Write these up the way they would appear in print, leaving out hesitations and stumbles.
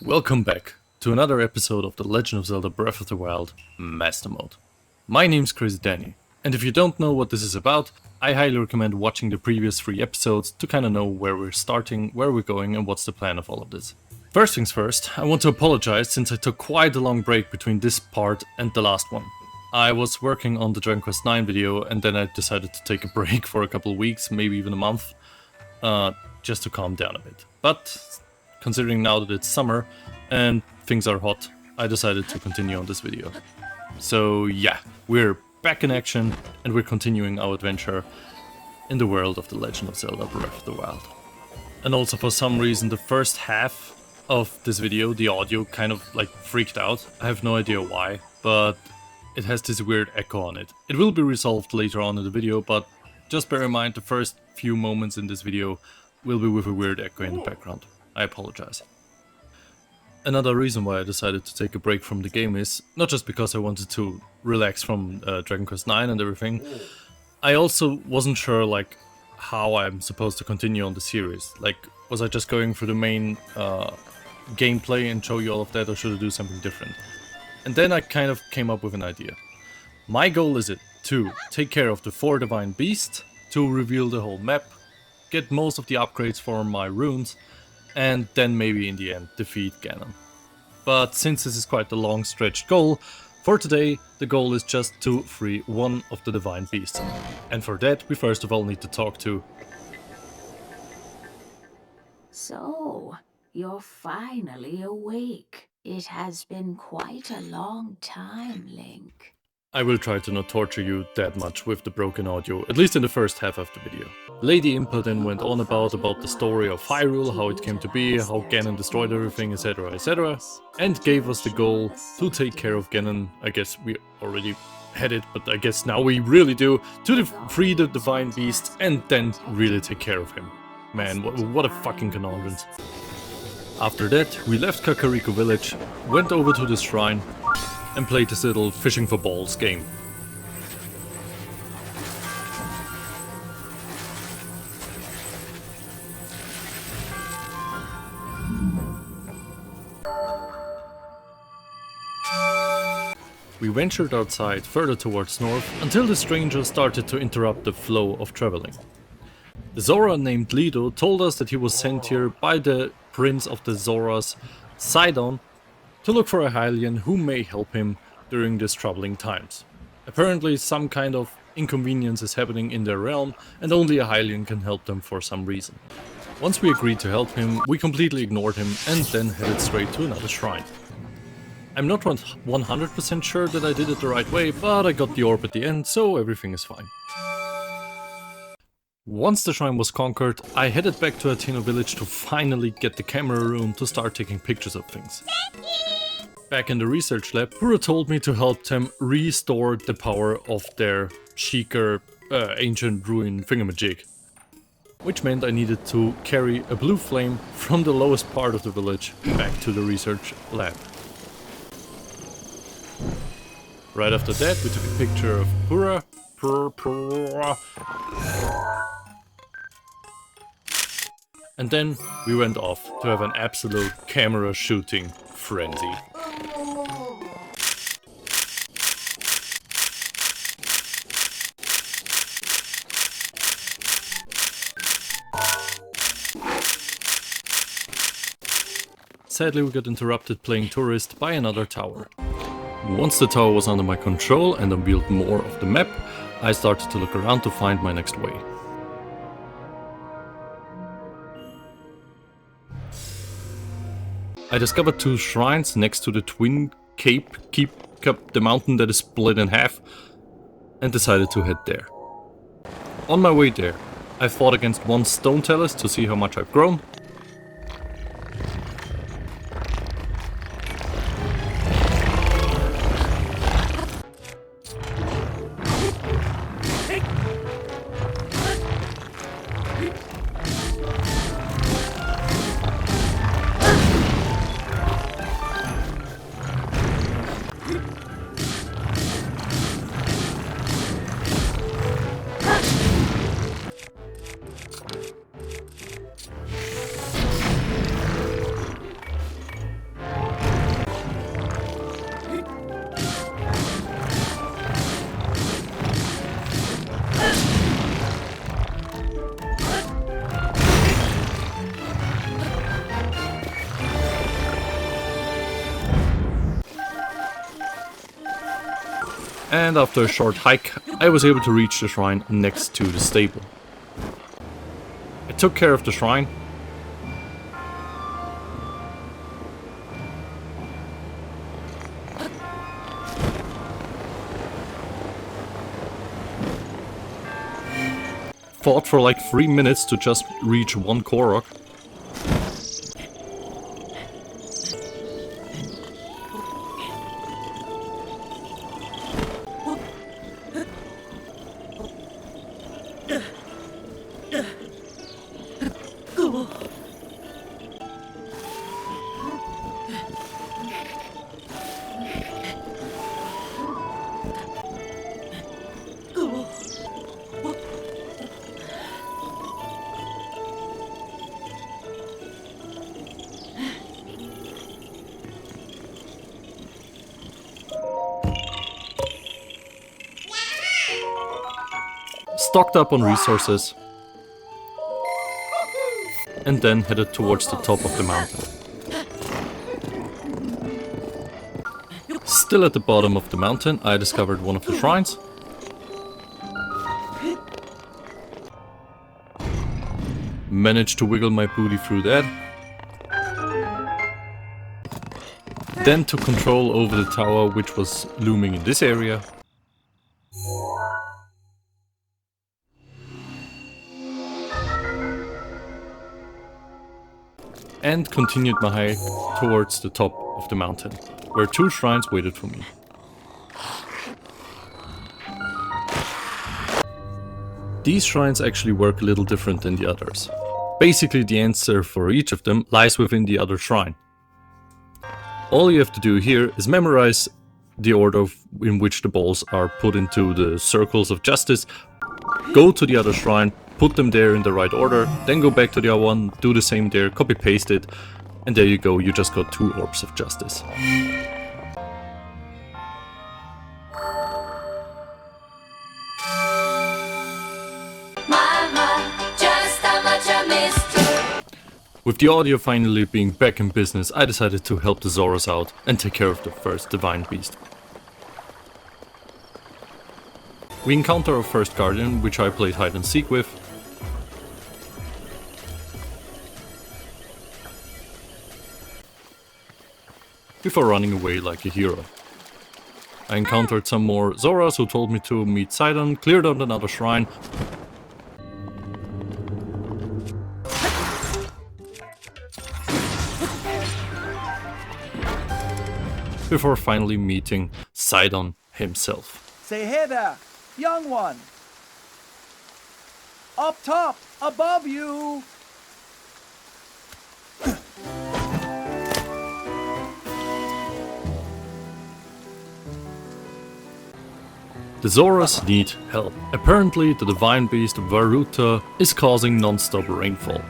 Welcome back to another episode of The Legend of Zelda Breath of the Wild Master Mode. My name's Crazy Danny, and if you don't know what this is about, I highly recommend watching the previous 3 episodes to kinda know where we're starting, where we're going, and what's the plan of all of this. First things first, I want to apologize since I took quite a long break between this part and the last one. I was working on the Dragon Quest IX video and then I decided to take a break for a couple of weeks, maybe even a month, just to calm down a bit. But considering now that it's summer and things are hot, I decided to continue on this video. So yeah, we're back in action and we're continuing our adventure in the world of The Legend of Zelda Breath of the Wild. And also for some reason the first half of this video, the audio kind of like freaked out. I have no idea why, but it has this weird echo on it. It will be resolved later on in the video, but just bear in mind the first few moments in this video will be with a weird echo in the background. I apologize. Another reason why I decided to take a break from the game is not just because I wanted to relax from Dragon Quest IX and everything. I also wasn't sure like how I'm supposed to continue on the series. Like, was I just going through the main gameplay and show you all of that, or should I do something different? And then I kind of came up with an idea. My goal is to take care of the 4 divine beasts, to reveal the whole map, get most of the upgrades for my runes, and then maybe in the end defeat Ganon. But since this is quite a long stretched goal, for today the goal is just to free one of the divine beasts. And for that we first of all need to talk to... So, you're finally awake. It has been quite a long time, Link. I will try to not torture you that much with the broken audio, at least in the first half of the video. Lady Impa then went on about the story of Hyrule, how it came to be, how Ganon destroyed everything, etc, etc, and gave us the goal to take care of Ganon. I guess we already had it, but I guess now we really do, to free the divine beast and then really take care of him. Man, what a fucking conundrum. After that, we left Kakariko village, went over to this shrine, and played this little fishing for balls game. We ventured outside further towards north until the stranger started to interrupt the flow of traveling. The Zora named Lido told us that he was sent here by the prince of the Zoras, Sidon, to look for a Hylian who may help him during these troubling times. Apparently some kind of inconvenience is happening in their realm and only a Hylian can help them for some reason. Once we agreed to help him, we completely ignored him and then headed straight to another shrine. I'm not 100% sure that I did it the right way, but I got the orb at the end, so everything is fine. Once the shrine was conquered, I headed back to Athena village to finally get the camera room to start taking pictures of things. Back in the research lab, Pura told me to help them restore the power of their Sheikah ancient ruin thingamajig. Which meant I needed to carry a blue flame from the lowest part of the village back to the research lab. Right after that we took a picture of Pura. And then we went off to have an absolute camera shooting frenzy. Sadly, we got interrupted playing tourist by another tower. Once the tower was under my control and unveiled more of the map, I started to look around to find my next way. I discovered 2 shrines next to the twin keep the mountain that is split in half, and decided to head there. On my way there, I fought against 1 stone Talus to see how much I've grown. And after a short hike, I was able to reach the shrine next to the stable. I took care of the shrine. Fought for like 3 minutes to just reach one Korok. Stocked up on resources, and then headed towards the top of the mountain. Still at the bottom of the mountain, I discovered one of the shrines. Managed to wiggle my booty through that. Then took control over the tower, which was looming in this area. And continued my hike towards the top of the mountain, where 2 shrines waited for me. These shrines actually work a little different than the others. Basically, the answer for each of them lies within the other shrine. All you have to do here is memorize the order in which the balls are put into the circles of justice, go to the other shrine, put them there in the right order, then go back to the other one, do the same there, copy paste it, and there you go, you just got 2 orbs of justice. Mama, just how much I missed you. With the audio finally being back in business, I decided to help the Zoras out and take care of the first divine beast. We encounter our first guardian, which I played hide and seek with. Before running away like a hero. I encountered some more Zoras who told me to meet Sidon, cleared out another shrine. Before finally meeting Sidon himself. Say hey there, young one! Up top, above you! The Zoras need help. Apparently the divine beast Varuta is causing non-stop rainfall.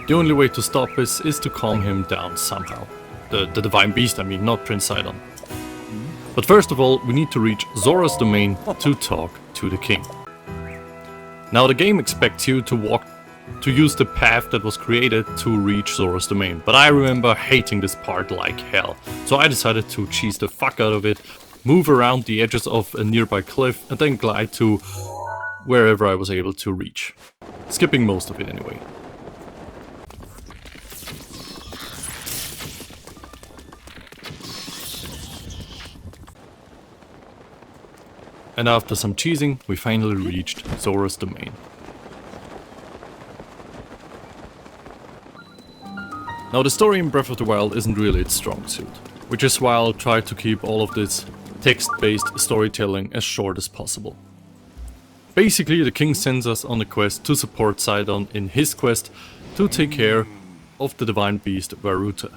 The only way to stop this is to calm him down somehow. The divine beast, I mean, not Prince Sidon. But first of all, we need to reach Zora's domain to talk to the king. Now the game expects you to use the path that was created to reach Zora's domain, but I remember hating this part like hell. So I decided to cheese the fuck out of it, move around the edges of a nearby cliff, and then glide to wherever I was able to reach. Skipping most of it anyway. And after some cheesing, we finally reached Zora's domain. Now the story in Breath of the Wild isn't really its strong suit, which is why I'll try to keep all of this text-based storytelling as short as possible. Basically, the king sends us on a quest to support Sidon in his quest to take care of the divine beast Varuta.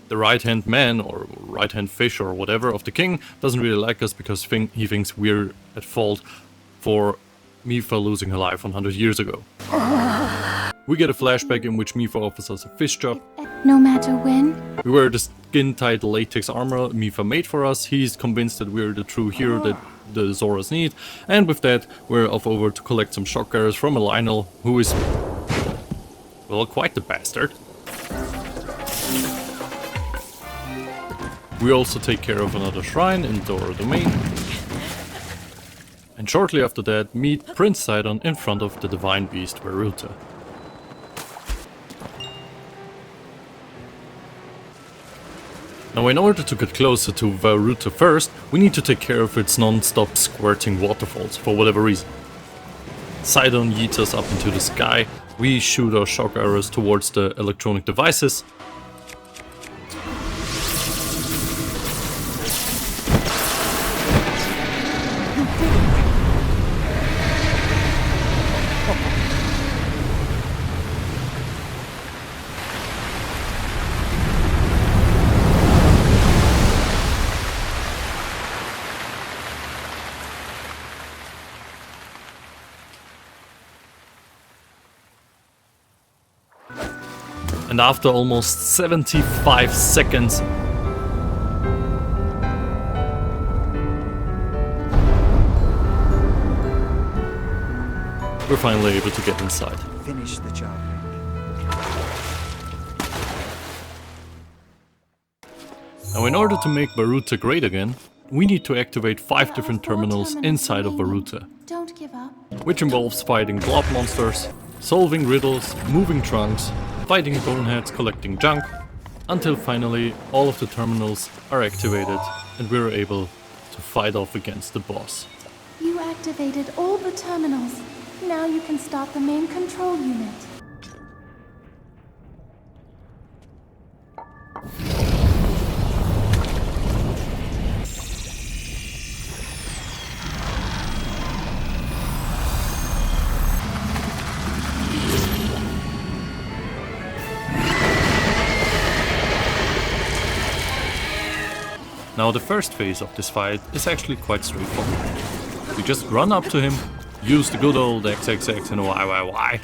The right-hand man, or right-hand fish, or whatever, of the king doesn't really like us because he thinks we're at fault for Mipha losing her life 100 years ago. We get a flashback in which Mipha offers us a fish job. No matter when. We wear the skin-tight latex armor Mipha made for us. He's convinced that we're the true hero that the Zoras need. And with that, we're off over to collect some shock arrows from a Lionel, who is, well, quite the bastard. We also take care of another shrine in Dora domain. And shortly after that, meet Prince Sidon in front of the divine beast Varuta. Now in order to get closer to Varuta first, we need to take care of its non-stop squirting waterfalls for whatever reason. Sidon yeets us up into the sky, we shoot our shock arrows towards the electronic devices. And after almost 75 seconds, we're finally able to get inside. Finish the job. Now in order to make Varuta great again, we need to activate 5 different terminals inside of Varuta, Don't give up. which involves fighting blob monsters, solving riddles, moving trunks, fighting boneheads, collecting junk, until finally all of the terminals are activated and we're able to fight off against the boss. You activated all the terminals. Now you can start the main control unit. Now the first phase of this fight is actually quite straightforward. We just run up to him, use the good old XXX and YYY,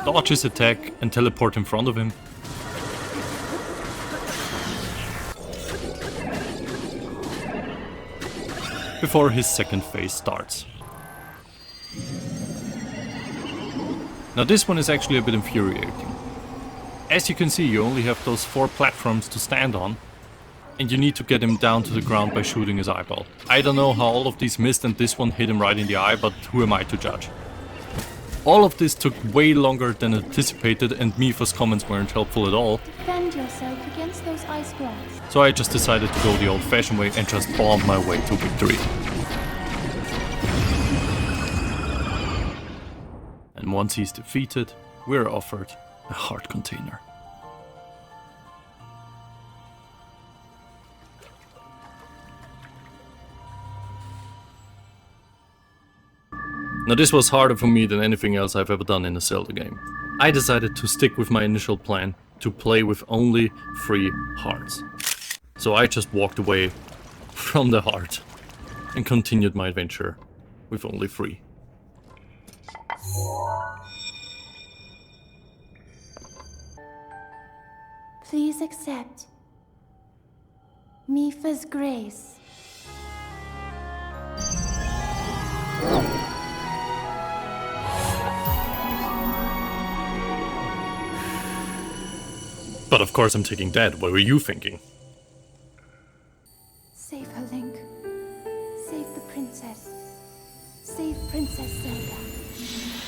dodge his attack and teleport in front of him. Before his second phase starts. Now this one is actually a bit infuriating. As you can see, you only have those 4 platforms to stand on, and you need to get him down to the ground by shooting his eyeball. I don't know how all of these missed and this one hit him right in the eye, but who am I to judge? All of this took way longer than anticipated and Mifa's comments weren't helpful at all, Defend yourself against those ice blocks. so I just decided to go the old-fashioned way and just bomb my way to victory. And once he's defeated, we're offered a heart container. Now this was harder for me than anything else I've ever done in a Zelda game. I decided to stick with my initial plan to play with only 3 hearts. So I just walked away from the heart and continued my adventure with only 3. Please accept Mifa's grace. But of course I'm taking that. What were you thinking? Save her, Link. Save the princess. Save Princess Zelda.